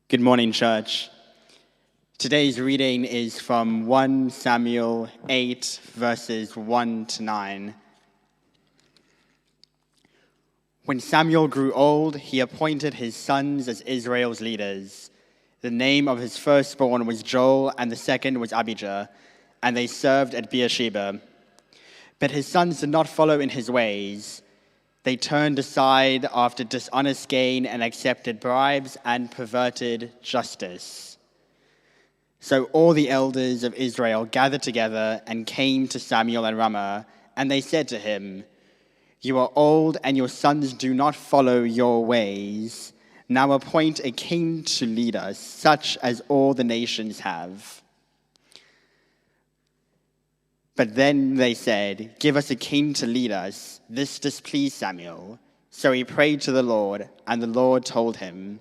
Good morning, church. Today's reading is from 1 Samuel 8, verses 1 to 9. When Samuel grew old, he appointed his sons as Israel's leaders. The name of his firstborn was Joel, and the second was Abijah, and they served at Beersheba. But his sons did not follow in his ways. They turned aside after dishonest gain and accepted bribes and perverted justice. So all the elders of Israel gathered together and came to Samuel in Ramah, and they said to him, "You are old, and your sons do not follow your ways. Now appoint a king to lead us, such as all the nations have." But then they said, "Give us a king to lead us." This displeased Samuel. So he prayed to the Lord, and the Lord told him,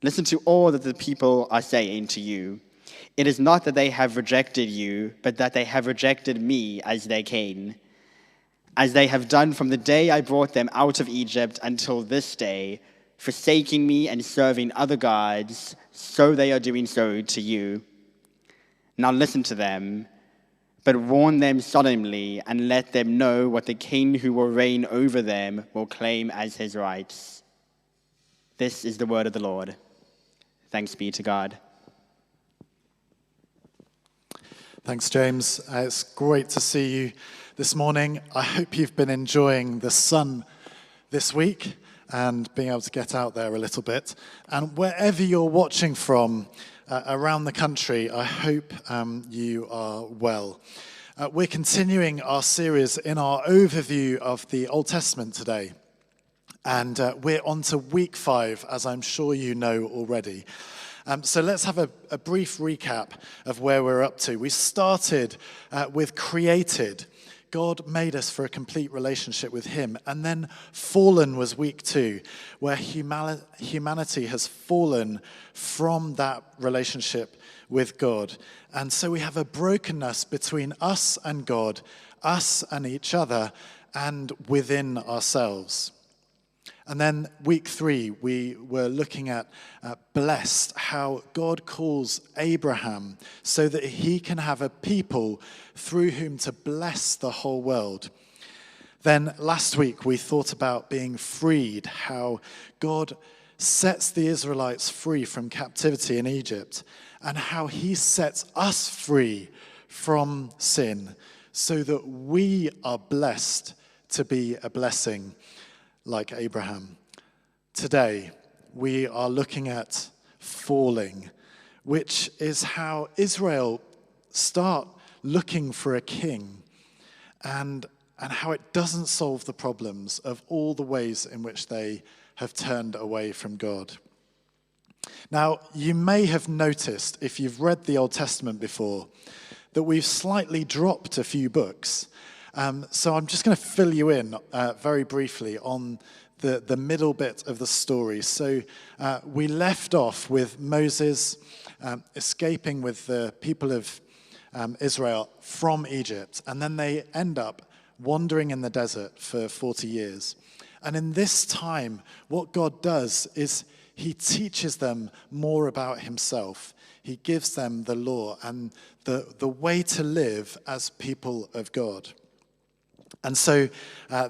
"Listen to all that the people are saying to you. It is not that they have rejected you, but that they have rejected me as their king. As they have done from the day I brought them out of Egypt until this day, forsaking me and serving other gods, so they are doing so to you. Now listen to them, but warn them solemnly and let them know what the king who will reign over them will claim as his rights." This is the word of the Lord. Thanks be to God. Thanks, James. It's great to see you this morning. I hope you've been enjoying the sun this week and being able to get out there a little bit. And wherever you're watching from around the country, I hope you are well. We're continuing our series in our overview of the Old Testament today. And we're on to week 5, as I'm sure you know already. So let's have a brief recap of where we're up to. We started with created. God made us for a complete relationship with him. And then fallen was week 2, where humanity has fallen from that relationship with God. And so we have a brokenness between us and God, us and each other, and within ourselves. And then week 3, we were looking at blessed, how God calls Abraham so that he can have a people through whom to bless the whole world. Then last week, we thought about being freed, how God sets the Israelites free from captivity in Egypt, and how he sets us free from sin so that we are blessed to be a blessing like Abraham. Today, we are looking at falling, which is how Israel start looking for a king and how it doesn't solve the problems of all the ways in which they have turned away from God. Now, you may have noticed, if you've read the Old Testament before, that we've slightly dropped a few books. So I'm just going to fill you in very briefly on the middle bit of the story. So we left off with Moses escaping with the people of Israel from Egypt, and then they end up wandering in the desert for 40 years. And in this time, what God does is he teaches them more about himself. He gives them the law and the way to live as people of God. And so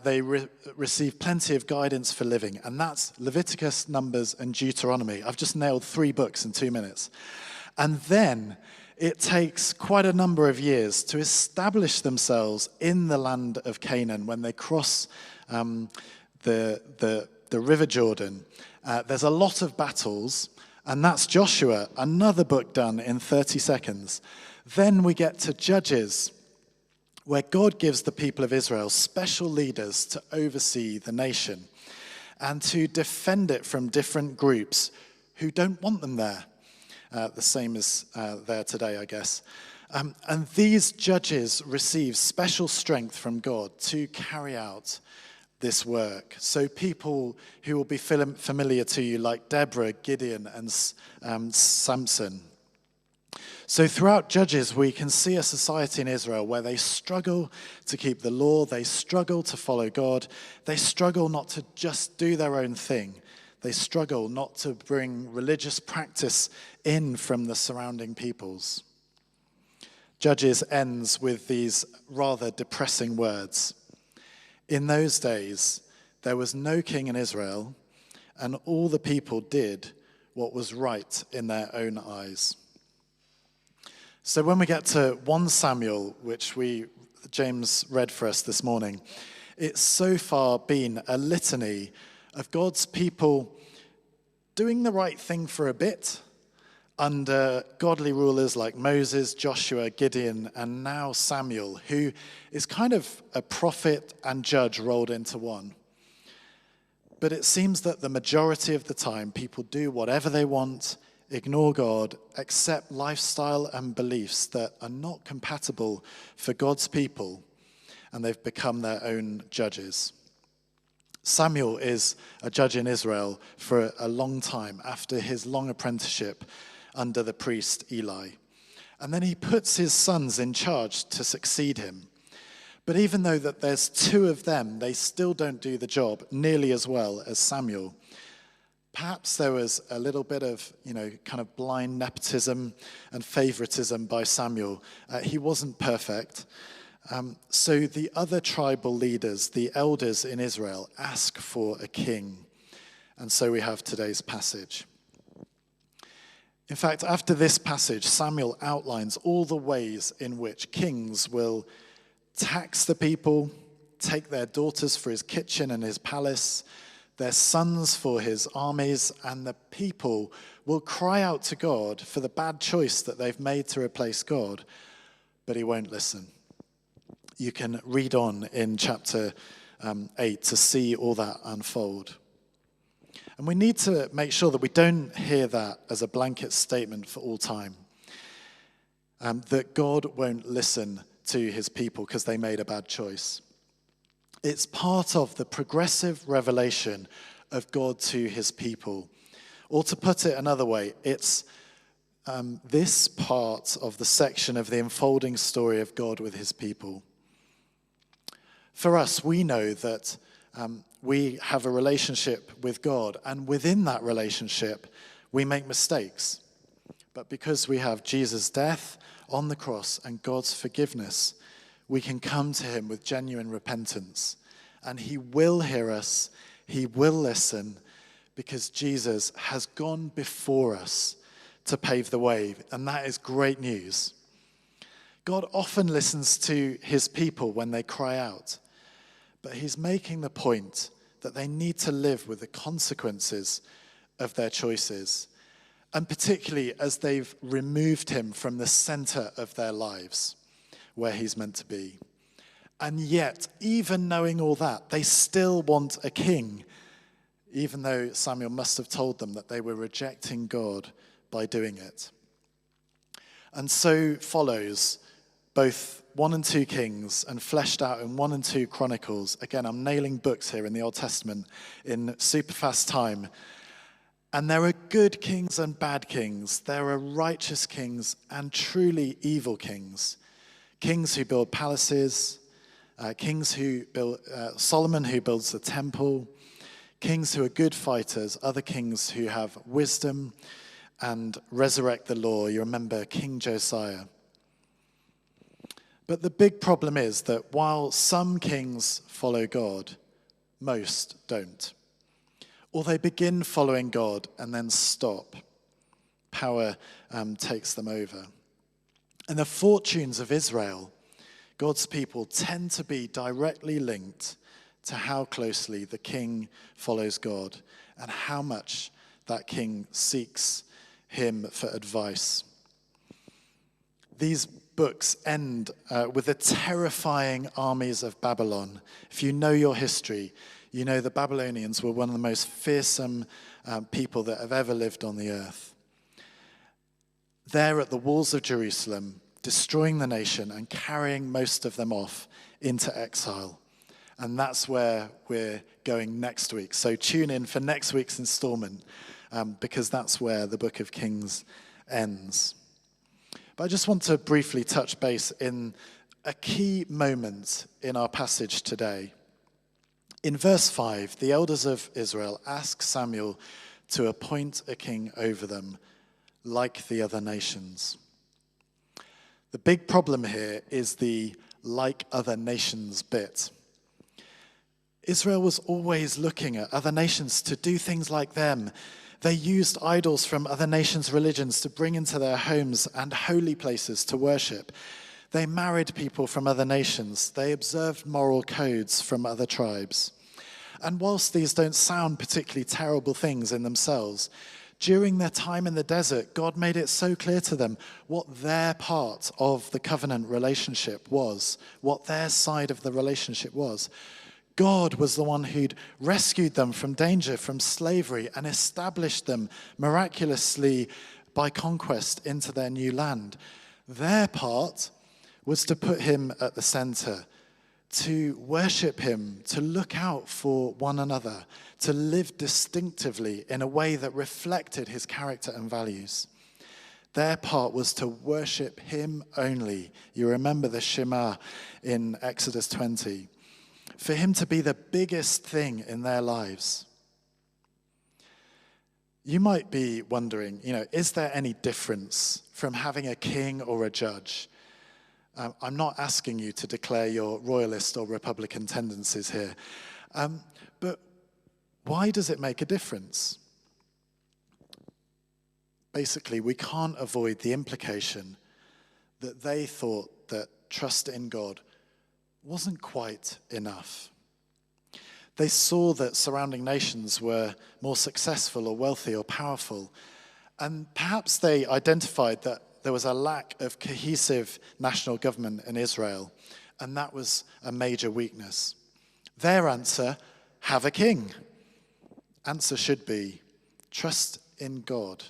they receive plenty of guidance for living. And that's Leviticus, Numbers, and Deuteronomy. I've just nailed 3 books in 2 minutes. And then it takes quite a number of years to establish themselves in the land of Canaan when they cross the River Jordan. There's a lot of battles, and that's Joshua, another book done in 30 seconds. Then we get to Judges, where God gives the people of Israel special leaders to oversee the nation and to defend it from different groups who don't want them there. The same as there today, I guess. And these judges receive special strength from God to carry out this work. So people who will be familiar to you, like Deborah, Gideon, and Samson. So throughout Judges, we can see a society in Israel where they struggle to keep the law, they struggle to follow God, they struggle not to just do their own thing. They struggle not to bring religious practice in from the surrounding peoples. Judges ends with these rather depressing words. In those days, there was no king in Israel, and all the people did what was right in their own eyes. So when we get to 1 Samuel, which James read for us this morning, it's so far been a litany of God's people doing the right thing for a bit under godly rulers like Moses, Joshua, Gideon, and now Samuel, who is kind of a prophet and judge rolled into one. But it seems that the majority of the time, people do whatever they want, ignore God, accept lifestyle and beliefs that are not compatible for God's people, and they've become their own judges. Samuel is a judge in Israel for a long time after his long apprenticeship under the priest Eli. And then he puts his sons in charge to succeed him. But even though that there's 2 of them, they still don't do the job nearly as well as Samuel. Perhaps there was a little bit of, kind of blind nepotism and favoritism by Samuel. He wasn't perfect. So the other tribal leaders, the elders in Israel, ask for a king. And so we have today's passage. In fact, after this passage, Samuel outlines all the ways in which kings will tax the people, take their daughters for his kitchen and his palace, their sons for his armies, and the people will cry out to God for the bad choice that they've made to replace God, but he won't listen. You can read on in chapter 8 to see all that unfold. And we need to make sure that we don't hear that as a blanket statement for all time, that God won't listen to his people because they made a bad choice. It's part of the progressive revelation of God to his people. Or to put it another way, it's this part of the section of the unfolding story of God with his people. For us, we know that we have a relationship with God, and within that relationship, we make mistakes. But because we have Jesus' death on the cross and God's forgiveness, we can come to him with genuine repentance. And he will hear us, he will listen, because Jesus has gone before us to pave the way. And that is great news. God often listens to his people when they cry out. But he's making the point that they need to live with the consequences of their choices, and particularly as they've removed him from the center of their lives, where he's meant to be. And yet, even knowing all that, they still want a king, even though Samuel must have told them that they were rejecting God by doing it. And so follows both 1 and 2 Kings and fleshed out in 1 and 2 Chronicles. Again, I'm nailing books here in the Old Testament in super fast time. And there are good kings and bad kings. There are righteous kings and truly evil kings. Kings who build palaces, kings who build, Solomon who builds the temple, kings who are good fighters, other kings who have wisdom and resurrect the law. You remember King Josiah. But the big problem is that while some kings follow God, most don't. Or they begin following God and then stop. Power takes them over. And the fortunes of Israel, God's people, tend to be directly linked to how closely the king follows God and how much that king seeks him for advice. These books end with the terrifying armies of Babylon. If you know your history, you know the Babylonians were one of the most fearsome people that have ever lived on the earth. They're at the walls of Jerusalem, destroying the nation and carrying most of them off into exile. And that's where we're going next week. So tune in for next week's installment, because that's where the book of Kings ends. But I just want to briefly touch base in a key moment in our passage today. In verse 5, the elders of Israel ask Samuel to appoint a king over them, like the other nations. The big problem here is the like other nations bit. Israel was always looking at other nations to do things like them. They used idols from other nations' religions to bring into their homes and holy places to worship. They married people from other nations. They observed moral codes from other tribes. And whilst these don't sound particularly terrible things in themselves, during their time in the desert, God made it so clear to them what their part of the covenant relationship was, what their side of the relationship was. God was the one who'd rescued them from danger, from slavery, and established them miraculously by conquest into their new land. Their part was to put him at the center, to worship him, to look out for one another, to live distinctively in a way that reflected his character and values. Their part was to worship him only. You remember the Shema in Exodus 20. For him to be the biggest thing in their lives. You might be wondering, is there any difference from having a king or a judge? I'm not asking you to declare your royalist or republican tendencies here. But why does it make a difference? Basically, we can't avoid the implication that they thought that trust in God wasn't quite enough. They saw that surrounding nations were more successful or wealthy or powerful, and perhaps they identified that there was a lack of cohesive national government in Israel, and that was a major weakness. Their answer, have a king. Answer should be, trust in God.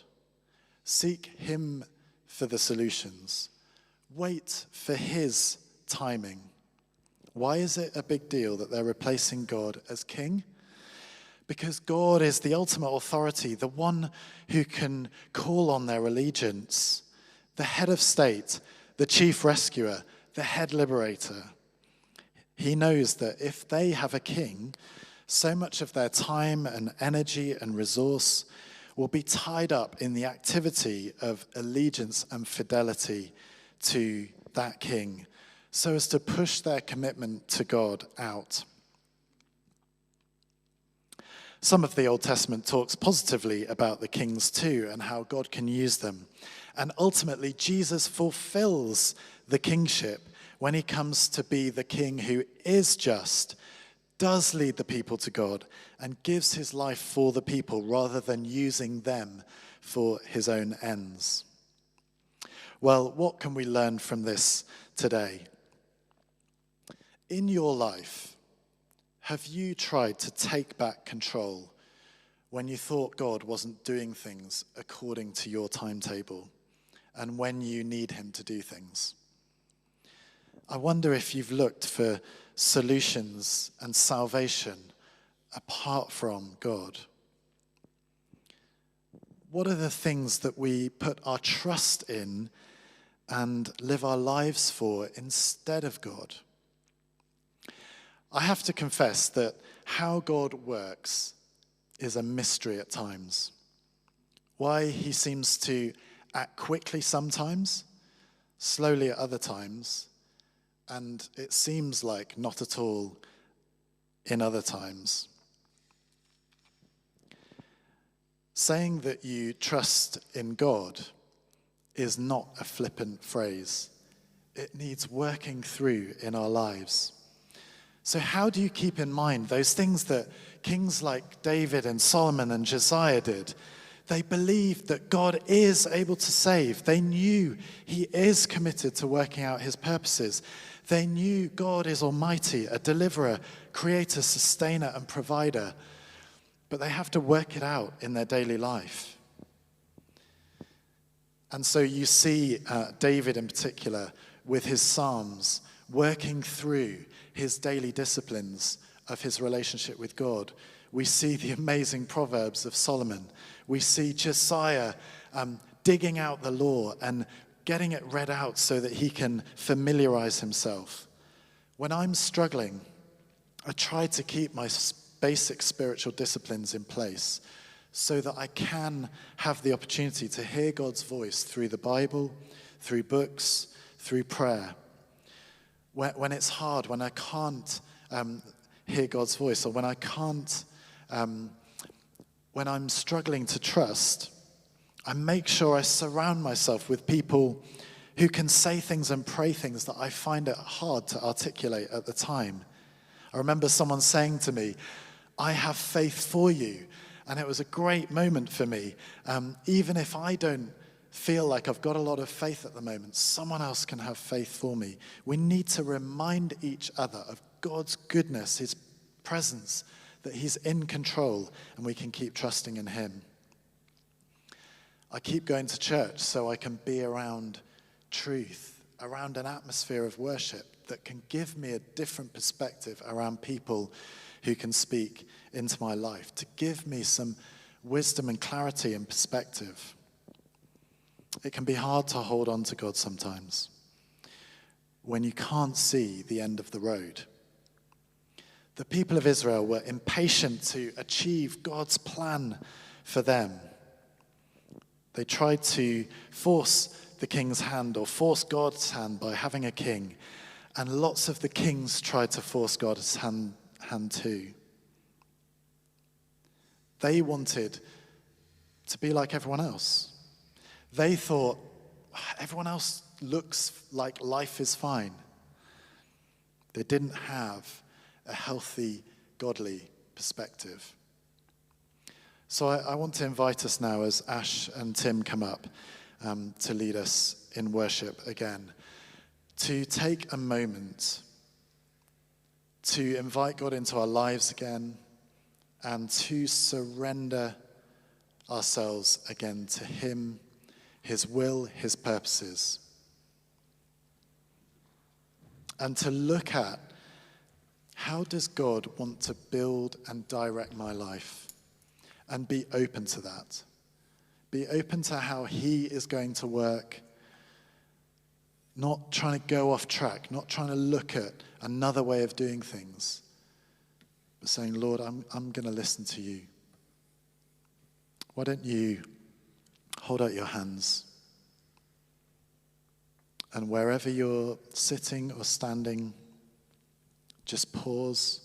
Seek him for the solutions. Wait for his timing. Why is it a big deal that they're replacing God as king? Because God is the ultimate authority, the one who can call on their allegiance, the head of state, the chief rescuer, the head liberator. He knows that if they have a king, so much of their time and energy and resource will be tied up in the activity of allegiance and fidelity to that king, so as to push their commitment to God out. Some of the Old Testament talks positively about the kings too, and how God can use them. And ultimately, Jesus fulfills the kingship when he comes to be the king who is just, does lead the people to God, and gives his life for the people rather than using them for his own ends. Well, what can we learn from this today? In your life, have you tried to take back control when you thought God wasn't doing things according to your timetable and when you need him to do things? I wonder if you've looked for solutions and salvation apart from God. What are the things that we put our trust in and live our lives for instead of God? I have to confess that how God works is a mystery at times. Why he seems to act quickly sometimes, slowly at other times, and it seems like not at all in other times. Saying that you trust in God is not a flippant phrase. It needs working through in our lives. So how do you keep in mind those things that kings like David and Solomon and Josiah did? They believed that God is able to save. They knew he is committed to working out his purposes. They knew God is almighty, a deliverer, creator, sustainer, and provider. But they have to work it out in their daily life. And so you see David in particular with his Psalms working through his daily disciplines of his relationship with God. We see the amazing Proverbs of Solomon. We see Josiah digging out the law and getting it read out so that he can familiarize himself. When I'm struggling, I try to keep my basic spiritual disciplines in place so that I can have the opportunity to hear God's voice through the Bible, through books, through prayer. When it's hard, when I can't hear God's voice, or when I can't, when I'm struggling to trust, I make sure I surround myself with people who can say things and pray things that I find it hard to articulate at the time. I remember someone saying to me, "I have faith for you." And it was a great moment for me. Even if I don't feel like I've got a lot of faith at the moment, someone else can have faith for me. We need to remind each other of God's goodness, his presence, that he's in control, and we can keep trusting in him. I keep going to church so I can be around truth, around an atmosphere of worship that can give me a different perspective around people who can speak into my life, to give me some wisdom and clarity and perspective. It can be hard to hold on to God sometimes when you can't see the end of the road. The people of Israel were impatient to achieve God's plan for them. They tried to force the king's hand or force God's hand by having a king, and lots of the kings tried to force God's hand too. They wanted to be like everyone else. They thought, everyone else looks like life is fine. They didn't have a healthy, godly perspective. So I want to invite us now, as Ash and Tim come up to lead us in worship again, to take a moment to invite God into our lives again and to surrender ourselves again to him, his will, his purposes. And to look at, how does God want to build and direct my life? And be open to that. Be open to how he is going to work. Not trying to go off track, not trying to look at another way of doing things, but saying, Lord, I'm going to listen to you. Why don't you hold out your hands? And wherever you're sitting or standing, just pause.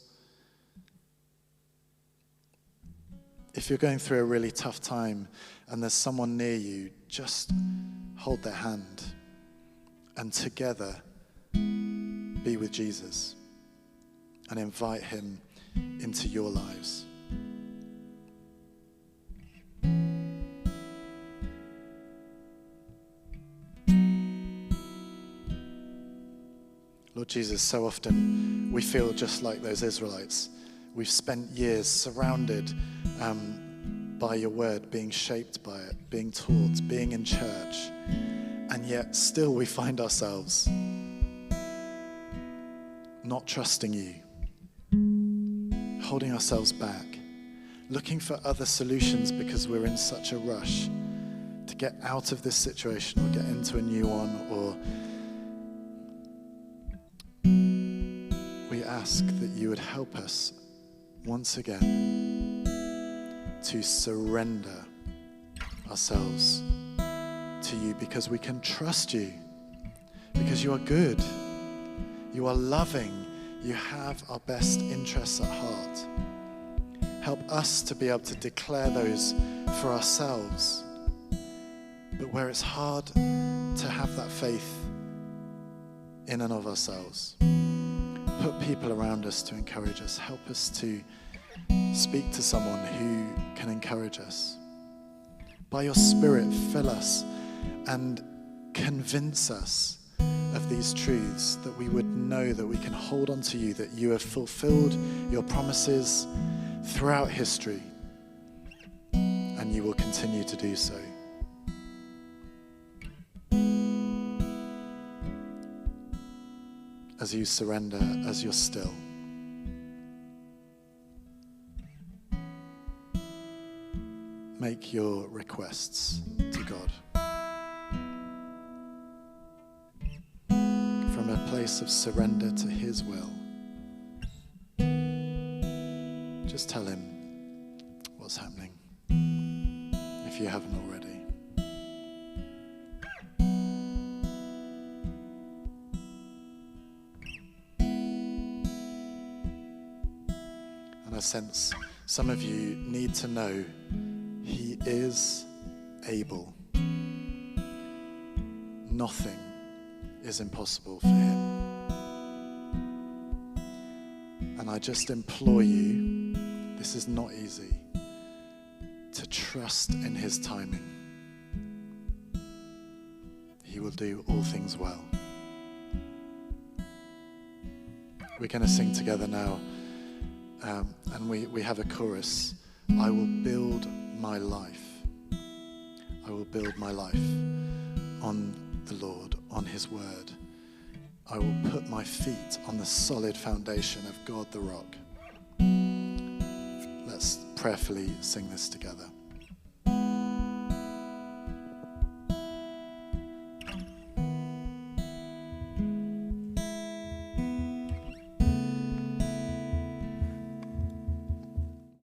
If you're going through a really tough time and there's someone near you, just hold their hand and together be with Jesus and invite him into your lives. Lord Jesus, so often we feel just like those Israelites. We've spent years surrounded by your word, being shaped by it, being taught, being in church, and yet still we find ourselves not trusting you, holding ourselves back, looking for other solutions because we're in such a rush to get out of this situation or get into a new one, or we ask that you would help us once again to surrender ourselves to you, because we can trust you, because you are good, you are loving, you have our best interests at heart. Help us to be able to declare those for ourselves. But where it's hard to have that faith in and of ourselves, put people around us to encourage us. Help us to speak to someone who can encourage us. By your Spirit, fill us and convince us of these truths, that we would know that we can hold on to you, that you have fulfilled your promises throughout history, and you will continue to do so. As you surrender, as you're still. Make your requests to God from a place of surrender to his will. just tell him what's happening, if you haven't already. And I sense some of you need to know he is able. Nothing is impossible for him. And I just implore you, this is not easy, to trust in his timing. He will do all things well. We're going to sing together now, and we have a chorus. I will build my life. I will build my life on the Lord, on his word. I will put my feet on the solid foundation of God the rock. Let's prayerfully sing this together.